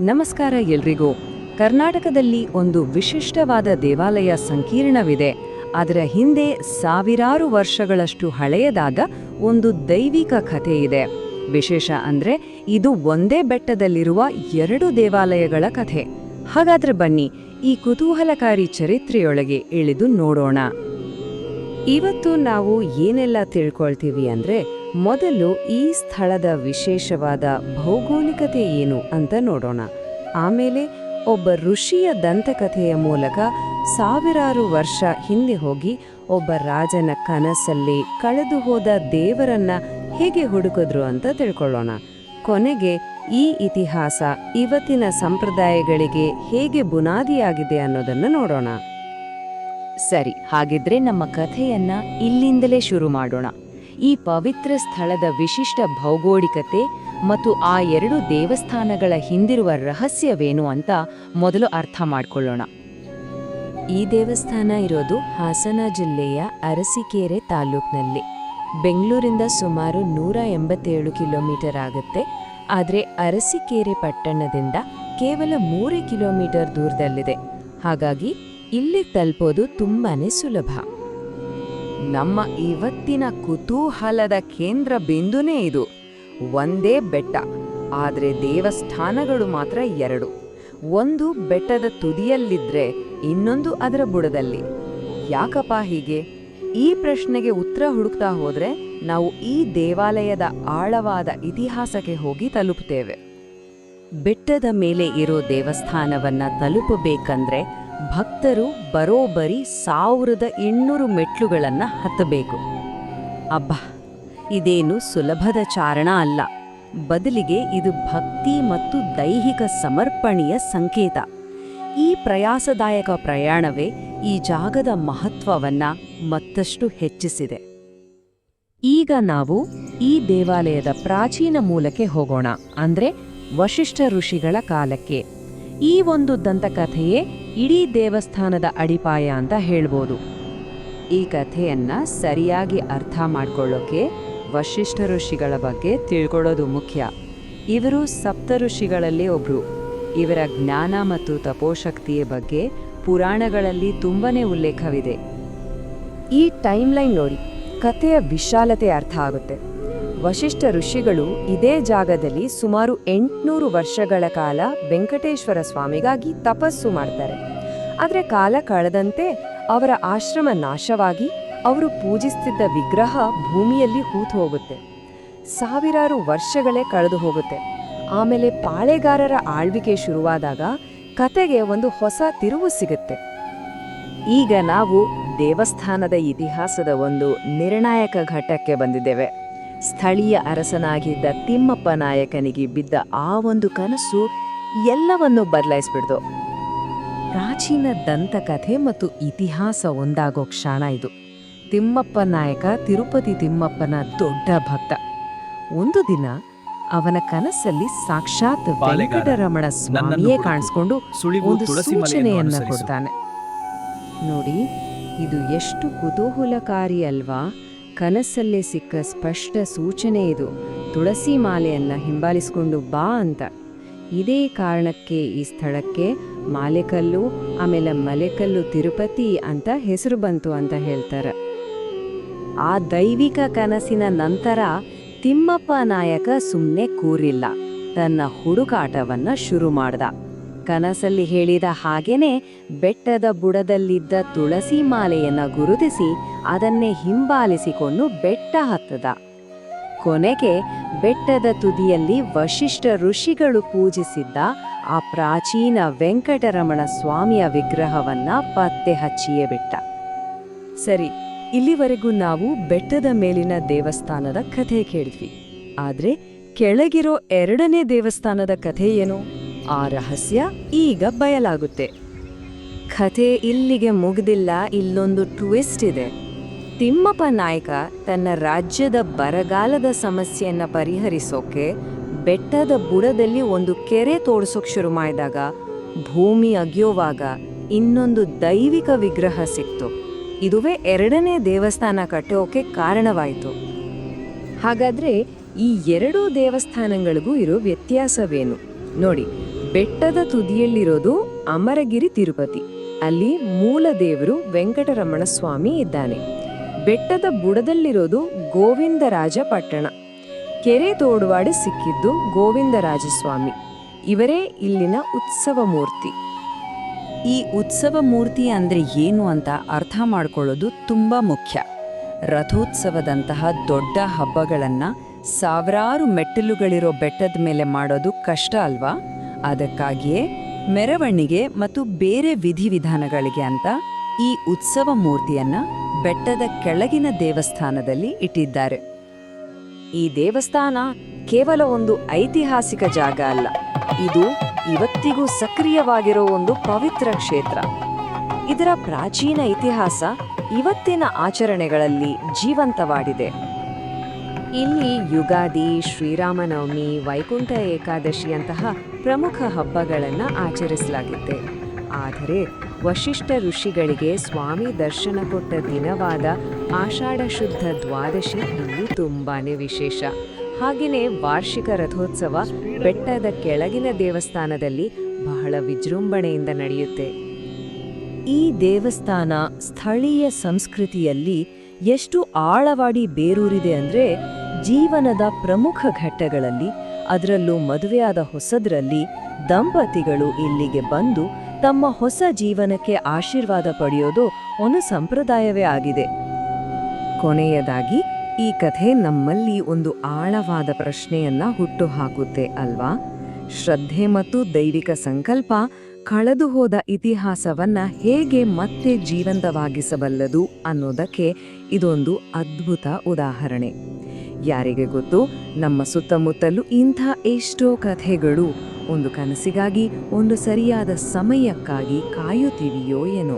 ನಮಸ್ಕಾರ ಎಲ್ರಿಗೂ. ಕರ್ನಾಟಕದಲ್ಲಿ ಒಂದು ವಿಶಿಷ್ಟವಾದ ದೇವಾಲಯ ಸಂಕೀರ್ಣವಿದೆ. ಅದರ ಹಿಂದೆ ಸಾವಿರಾರು ವರ್ಷಗಳಷ್ಟು ಹಳೆಯದಾದ ಒಂದು ದೈವಿಕ ಕಥೆ ಇದೆ. ವಿಶೇಷ ಅಂದ್ರೆ ಇದು ಒಂದೇ ಬೆಟ್ಟದಲ್ಲಿರುವ 2 ದೇವಾಲಯಗಳ ಕಥೆ. ಹಾಗಾದ್ರೆ ಬನ್ನಿ, ಈ ಕುತೂಹಲಕಾರಿ ಚರಿತ್ರೆಯೊಳಗೆ ಇಳಿದು ನೋಡೋಣ. ಇವತ್ತು ನಾವು ಏನೆಲ್ಲ ತಿಳ್ಕೊಳ್ತೀವಿ ಅಂದ್ರೆ, ಮೊದಲು ಈ ಸ್ಥಳದ ವಿಶೇಷವಾದ ಭೌಗೋಳಿಕತೆ ಏನು ಅಂತ ನೋಡೋಣ. ಆಮೇಲೆ ಒಬ್ಬ ಋಷಿಯ ದಂತಕಥೆಯ ಮೂಲಕ ಸಾವಿರಾರು ವರ್ಷ ಹಿಂದೆ ಹೋಗಿ ಒಬ್ಬ ರಾಜನ ಕನಸಲ್ಲಿ ಕಳೆದು ಹೋದ ದೇವರನ್ನ ಹೇಗೆ ಹುಡುಕಿದ್ರು ಅಂತ ತಿಳ್ಕೊಳ್ಳೋಣ. ಕೊನೆಗೆ ಈ ಇತಿಹಾಸ ಇವತ್ತಿನ ಸಂಪ್ರದಾಯಗಳಿಗೆ ಹೇಗೆ ಬುನಾದಿಯಾಗಿದೆ ಅನ್ನೋದನ್ನು ನೋಡೋಣ. ಸರಿ, ಹಾಗಿದ್ರೆ ನಮ್ಮ ಕಥೆಯನ್ನ ಇಲ್ಲಿಂದಲೇ ಶುರು ಮಾಡೋಣ. ಈ ಪವಿತ್ರ ಸ್ಥಳದ ವಿಶಿಷ್ಟ ಭೌಗೋಳಿಕತೆ ಮತ್ತು ಆ 2 ದೇವಸ್ಥಾನಗಳ ಹಿಂದಿರುವ ರಹಸ್ಯವೇನು ಅಂತ ಮೊದಲು ಅರ್ಥ ಮಾಡ್ಕೊಳ್ಳೋಣ. ಈ ದೇವಸ್ಥಾನ ಇರೋದು ಹಾಸನ ಜಿಲ್ಲೆಯ ಅರಸೀಕೆರೆ ತಾಲೂಕಿನಲ್ಲಿ. ಬೆಂಗಳೂರಿಂದ ಸುಮಾರು 187 ಕಿಲೋಮೀಟರ್ ಆಗುತ್ತೆ. ಆದರೆ ಅರಸೀಕೆರೆ ಪಟ್ಟಣದಿಂದ ಕೇವಲ 3 ಕಿಲೋಮೀಟರ್ ದೂರದಲ್ಲಿದೆ. ಹಾಗಾಗಿ ಇಲ್ಲಿ ತಲುಪೋದು ತುಂಬಾನೇ ಸುಲಭ. ನಮ್ಮ ಇವತ್ತಿನ ಕುತೂಹಲದ ಕೇಂದ್ರ ಬಿಂದುನೇ ಇದು. ಒಂದೇ ಬೆಟ್ಟ, ಆದರೆ ದೇವಸ್ಥಾನಗಳು ಮಾತ್ರ 2. ಒಂದು ಬೆಟ್ಟದ ತುದಿಯಲ್ಲಿದ್ರೆ ಇನ್ನೊಂದು ಅದರ ಬುಡದಲ್ಲಿ. ಯಾಕಪ್ಪ ಹೀಗೆ? ಈ ಪ್ರಶ್ನೆಗೆ ಉತ್ತರ ಹುಡುಕ್ತಾ ಹೋದ್ರೆ ನಾವು ಈ ದೇವಾಲಯದ ಆಳವಾದ ಇತಿಹಾಸಕ್ಕೆ ಹೋಗಿ ತಲುಪುತ್ತೇವೆ. ಬೆಟ್ಟದ ಮೇಲೆ ಇರೋ ದೇವಸ್ಥಾನವನ್ನ ತಲುಪಬೇಕಂದ್ರೆ ಭಕ್ತರು ಬರೋಬ್ಬರಿ 1800 ಮೆಟ್ಲುಗಳನ್ನು ಹತ್ತಬೇಕು. ಅಬ್ಬಾ, ಇದೇನು ಸುಲಭದ ಚಾರಣ ಅಲ್ಲ. ಬದಲಿಗೆ ಇದು ಭಕ್ತಿ ಮತ್ತು ದೈಹಿಕ ಸಮರ್ಪಣೆಯ ಸಂಕೇತ. ಈ ಪ್ರಯಾಸದಾಯಕ ಪ್ರಯಾಣವೇ ಈ ಜಾಗದ ಮಹತ್ವವನ್ನ ಮತ್ತಷ್ಟು ಹೆಚ್ಚಿಸಿದೆ. ಈಗ ನಾವು ಈ ದೇವಾಲಯದ ಪ್ರಾಚೀನ ಮೂಲಕ್ಕೆ ಹೋಗೋಣ, ಅಂದ್ರೆ ವಶಿಷ್ಠ ಋಷಿಗಳ ಕಾಲಕ್ಕೆ. ಈ ಒಂದು ದಂತಕಥೆಯೇ ಇಡೀ ದೇವಸ್ಥಾನದ ಅಡಿಪಾಯ ಅಂತ ಹೇಳ್ಬೋದು. ಈ ಕಥೆಯನ್ನ ಸರಿಯಾಗಿ ಅರ್ಥ ಮಾಡ್ಕೊಳ್ಳೋಕೆ ವಶಿಷ್ಠ ಋಷಿಗಳ ಬಗ್ಗೆ ತಿಳ್ಕೊಳ್ಳೋದು ಮುಖ್ಯ. ಇವರು ಸಪ್ತ ಋಷಿಗಳಲ್ಲಿ ಒಬ್ರು. ಇವರ ಜ್ಞಾನ ಮತ್ತು ತಪೋಶಕ್ತಿಯ ಬಗ್ಗೆ ಪುರಾಣಗಳಲ್ಲಿ ತುಂಬನೇ ಉಲ್ಲೇಖವಿದೆ. ಈ ಟೈಮ್ಲೈನ್ ನೋಡಿ, ಕಥೆಯ ವಿಶಾಲತೆ ಅರ್ಥ ಆಗುತ್ತೆ. ವಶಿಷ್ಠ ಋಷಿಗಳು ಇದೇ ಜಾಗದಲ್ಲಿ ಸುಮಾರು 800 ವರ್ಷಗಳ ಕಾಲ ವೆಂಕಟೇಶ್ವರ ಸ್ವಾಮಿಗಾಗಿ ತಪಸ್ಸು ಮಾಡ್ತಾರೆ. ಆದರೆ ಕಾಲ ಕಳೆದಂತೆ ಅವರ ಆಶ್ರಮ ನಾಶವಾಗಿ ಅವರು ಪೂಜಿಸ್ತಿದ್ದ ವಿಗ್ರಹ ಭೂಮಿಯಲ್ಲಿ ಹೂತು ಹೋಗುತ್ತೆ. ಸಾವಿರಾರು ವರ್ಷಗಳೇ ಕಳೆದು ಹೋಗುತ್ತೆ. ಆಮೇಲೆ ಪಾಳೆಗಾರರ ಆಳ್ವಿಕೆ ಶುರುವಾದಾಗ ಕತೆಗೆ ಒಂದು ಹೊಸ ತಿರುವು ಸಿಗುತ್ತೆ. ಈಗ ನಾವು ದೇವಸ್ಥಾನದ ಇತಿಹಾಸದ ಒಂದು ನಿರ್ಣಾಯಕ ಘಟ್ಟಕ್ಕೆ ಬಂದಿದ್ದೇವೆ. ಸ್ಥಳೀಯ ಅರಸನಾಗಿದ್ದ ತಿಮ್ಮಪ್ಪ ನಾಯಕನಿಗೆ ಬಿದ್ದ ಆ ಒಂದು ಕನಸು ಎಲ್ಲವನ್ನೂ ಬದಲಾಯಿಸ್ಬಿಡ್ತು. ಪ್ರಾಚೀನ ದಂತಕಥೆ ಮತ್ತು ಇತಿಹಾಸ ಒಂದಾಗೋ ಕ್ಷಣ ಇದು. ತಿಮ್ಮಪ್ಪ ನಾಯಕ ತಿರುಪತಿ ತಿಮ್ಮಪ್ಪನ ದೊಡ್ಡ ಭಕ್ತ. ಒಂದು ದಿನ ಅವನ ಕನಸಲ್ಲಿ ಸಾಕ್ಷಾತ್ ವೆಂಕಟರಮಣ ಸ್ವಾಮಿಯೇ ಕಾಣಿಸ್ಕೊಂಡು ಒಂದು ಸೂಚನೆಯನ್ನ ಕೊಡ್ತಾನೆ. ನೋಡಿ, ಇದು ಎಷ್ಟು ಕುತೂಹಲಕಾರಿ ಅಲ್ವಾ? ಕನಸಲ್ಲೇ ಸಿಕ್ಕ ಸ್ಪಷ್ಟ ಸೂಚನೆ ಇದು. ತುಳಸಿ ಮಾಲೆಯನ್ನ ಹಿಂಬಾಲಿಸಿಕೊಂಡು ಬಾ ಅಂತ. ಇದೇ ಕಾರಣಕ್ಕೆ ಈ ಸ್ಥಳಕ್ಕೆ ಮಾಲೆಕಲ್ಲು, ಆಮೇಲೆ ಮಲೆಕಲ್ಲು ತಿರುಪತಿ ಅಂತ ಹೆಸರು ಬಂತು ಅಂತ ಹೇಳ್ತಾರೆ. ಆ ದೈವಿಕ ಕನಸಿನ ನಂತರ ತಿಮ್ಮಪ್ಪ ನಾಯಕ ಸುಮ್ಮನೆ ಕೂರಿಲ್ಲ, ತನ್ನ ಹುಡುಕಾಟವನ್ನ ಶುರು ಮಾಡ್ದ. ಕನಸಲ್ಲಿ ಹೇಳಿದ ಹಾಗೇನೆ ಬೆಟ್ಟದ ಬುಡದಲ್ಲಿದ್ದ ತುಳಸಿ ಮಾಲೆಯನ್ನ ಗುರುತಿಸಿ ಅದನ್ನೇ ಹಿಂಬಾಲಿಸಿಕೊಂಡು ಬೆಟ್ಟ ಹತ್ತದ. ಕೊನೆಗೆ ಬೆಟ್ಟದ ತುದಿಯಲ್ಲಿ ವಶಿಷ್ಠ ಋಷಿಗಳು ಪೂಜಿಸಿದ್ದ ಆ ಪ್ರಾಚೀನ ವೆಂಕಟರಮಣ ಸ್ವಾಮಿಯ ವಿಗ್ರಹವನ್ನ ಪತ್ತೆ ಹಚ್ಚಿಯೇ ಬಿಟ್ಟ. ಸರಿ, ಇಲ್ಲಿವರೆಗೂ ನಾವು ಬೆಟ್ಟದ ಮೇಲಿನ ದೇವಸ್ಥಾನದ ಕಥೆ ಕೇಳಿದ್ವಿ. ಆದ್ರೆ ಕೆಳಗಿರೋ 2ನೇ ದೇವಸ್ಥಾನದ ಕಥೆ ಏನು? ಆ ರಹಸ್ಯ ಈಗ ಬಯಲಾಗುತ್ತೆ. ಕಥೆ ಇಲ್ಲಿಗೆ ಮುಗ್ದಿಲ್ಲ, ಇಲ್ಲೊಂದು ಟ್ವಿಸ್ಟ್ ಇದೆ. ತಿಮ್ಮಪ್ಪ ನಾಯಕ ತನ್ನ ರಾಜ್ಯದ ಬರಗಾಲದ ಸಮಸ್ಯೆಯನ್ನ ಪರಿಹರಿಸೋಕೆ ಬೆಟ್ಟದ ಬುಡದಲ್ಲಿ ಒಂದು ಕೆರೆ ತೋಡಿಸೋಕೆ ಶುರು ಮಾಡಿದಾಗ ಭೂಮಿ ಅಗಿಯೋವಾಗ ಇನ್ನೊಂದು ದೈವಿಕ ವಿಗ್ರಹ ಸಿಕ್ತು. ಇದುವೇ 2ನೇ ದೇವಸ್ಥಾನ ಕಟ್ಟೋಕೆ ಕಾರಣವಾಯಿತು. ಹಾಗಾದ್ರೆ ಈ 2 ದೇವಸ್ಥಾನಗಳಿಗೂ ಇರೋ ವ್ಯತ್ಯಾಸವೇನು? ನೋಡಿ, ಬೆಟ್ಟದ ತುದಿಯಲ್ಲಿರೋದು ಅಮರಗಿರಿ ತಿರುಪತಿ. ಅಲ್ಲಿ ಮೂಲ ದೇವರು ವೆಂಕಟರಮಣ ಸ್ವಾಮಿ ಇದ್ದಾನೆ. ಬೆಟ್ಟದ ಬುಡದಲ್ಲಿರೋದು ಗೋವಿಂದರಾಜ ಪಟ್ಟಣ. ಕೆರೆ ತೋಡುವಾಡಿ ಸಿಕ್ಕಿದ್ದು ಗೋವಿಂದರಾಜ ಸ್ವಾಮಿ. ಇವರೇ ಇಲ್ಲಿನ ಉತ್ಸವ ಮೂರ್ತಿ. ಈ ಉತ್ಸವ ಮೂರ್ತಿ ಅಂದ್ರೆ ಏನು ಅಂತ ಅರ್ಥ ಮಾಡ್ಕೊಳ್ಳೋದು ತುಂಬಾ ಮುಖ್ಯ. ರಥೋತ್ಸವದಂತಹ ದೊಡ್ಡ ಹಬ್ಬಗಳನ್ನ ಸಾವಿರಾರು ಮೆಟ್ಟಿಲುಗಳಿರೋ ಬೆಟ್ಟದ ಮೇಲೆ ಮಾಡೋದು ಕಷ್ಟ ಅಲ್ವಾ? ಅದಕ್ಕಾಗಿಯೇ ಮೆರವಣಿಗೆ ಮತ್ತು ಬೇರೆ ವಿಧಿವಿಧಾನಗಳಿಗೆ ಅಂತ ಈ ಉತ್ಸವ ಮೂರ್ತಿಯನ್ನ ಬೆಟ್ಟದ ಕೆಳಗಿನ ದೇವಸ್ಥಾನದಲ್ಲಿ ಇಟ್ಟಿದ್ದಾರೆ. ಈ ದೇವಸ್ಥಾನ ಕೇವಲ ಒಂದು ಐತಿಹಾಸಿಕ ಜಾಗ ಅಲ್ಲ, ಇದು ಇವತ್ತಿಗೂ ಸಕ್ರಿಯವಾಗಿರೋ ಒಂದು ಪವಿತ್ರ ಕ್ಷೇತ್ರ. ಇದರ ಪ್ರಾಚೀನ ಇತಿಹಾಸ ಇವತ್ತಿನ ಆಚರಣೆಗಳಲ್ಲಿ ಜೀವಂತವಾಗಿದೆ. ಇಲ್ಲಿ ಯುಗಾದಿ, ಶ್ರೀರಾಮನವಮಿ, ವೈಕುಂಠ ಏಕಾದಶಿಯಂತಹ ಪ್ರಮುಖ ಹಬ್ಬಗಳನ್ನು ಆಚರಿಸಲಾಗುತ್ತೆ. ಆದರೆ ವಶಿಷ್ಠ ಋಷಿಗಳಿಗೆ ಸ್ವಾಮಿ ದರ್ಶನ ಕೊಟ್ಟ ದಿನವಾದ ಆಷಾಢ ಶುದ್ಧ ದ್ವಾದಶಿ ಇಲ್ಲಿ ತುಂಬಾನೇ ವಿಶೇಷ. ಹಾಗೆಯೇ ವಾರ್ಷಿಕ ರಥೋತ್ಸವ ಬೆಟ್ಟದ ಕೆಳಗಿನ ದೇವಸ್ಥಾನದಲ್ಲಿ ಬಹಳ ವಿಜೃಂಭಣೆಯಿಂದ ನಡೆಯುತ್ತೆ. ಈ ದೇವಸ್ಥಾನ ಸ್ಥಳೀಯ ಸಂಸ್ಕೃತಿಯಲ್ಲಿ ಎಷ್ಟು ಆಳವಾಡಿ ಬೇರೂರಿದೆ ಅಂದರೆ, ಜೀವನದ ಪ್ರಮುಖ ಘಟ್ಟಗಳಲ್ಲಿ, ಅದರಲ್ಲೂ ಮದುವೆಯಾದ ಹೊಸದರಲ್ಲಿ ದಂಪತಿಗಳು ಇಲ್ಲಿಗೆ ಬಂದು ತಮ್ಮ ಹೊಸ ಜೀವನಕ್ಕೆ ಆಶೀರ್ವಾದ ಪಡೆಯೋದು ಒಂದು ಸಂಪ್ರದಾಯವೇ ಆಗಿದೆ. ಕೊನೆಯದಾಗಿ ಈ ಕಥೆ ನಮ್ಮಲ್ಲಿ ಒಂದು ಆಳವಾದ ಪ್ರಶ್ನೆಯನ್ನ ಹುಟ್ಟುಹಾಕುತ್ತೆ ಅಲ್ವಾ? ಶ್ರದ್ಧೆ ಮತ್ತು ದೈವಿಕ ಸಂಕಲ್ಪ ಕಳೆದು ಹೋದ ಇತಿಹಾಸವನ್ನ ಹೇಗೆ ಮತ್ತೆ ಜೀವಂತವಾಗಿಸಬಲ್ಲದು ಅನ್ನೋದಕ್ಕೆ ಇದೊಂದು ಅದ್ಭುತ ಉದಾಹರಣೆ. ಯಾರಿಗೆ ಗೊತ್ತು, ನಮ್ಮ ಸುತ್ತಮುತ್ತಲೂ ಇಂಥ ಎಷ್ಟೋ ಕಥೆಗಳು ಒಂದು ಕನಸಿಗಾಗಿ, ಒಂದು ಸರಿಯಾದ ಸಮಯಕ್ಕಾಗಿ ಕಾಯುತ್ತಿವೆಯೋ ಏನೋ.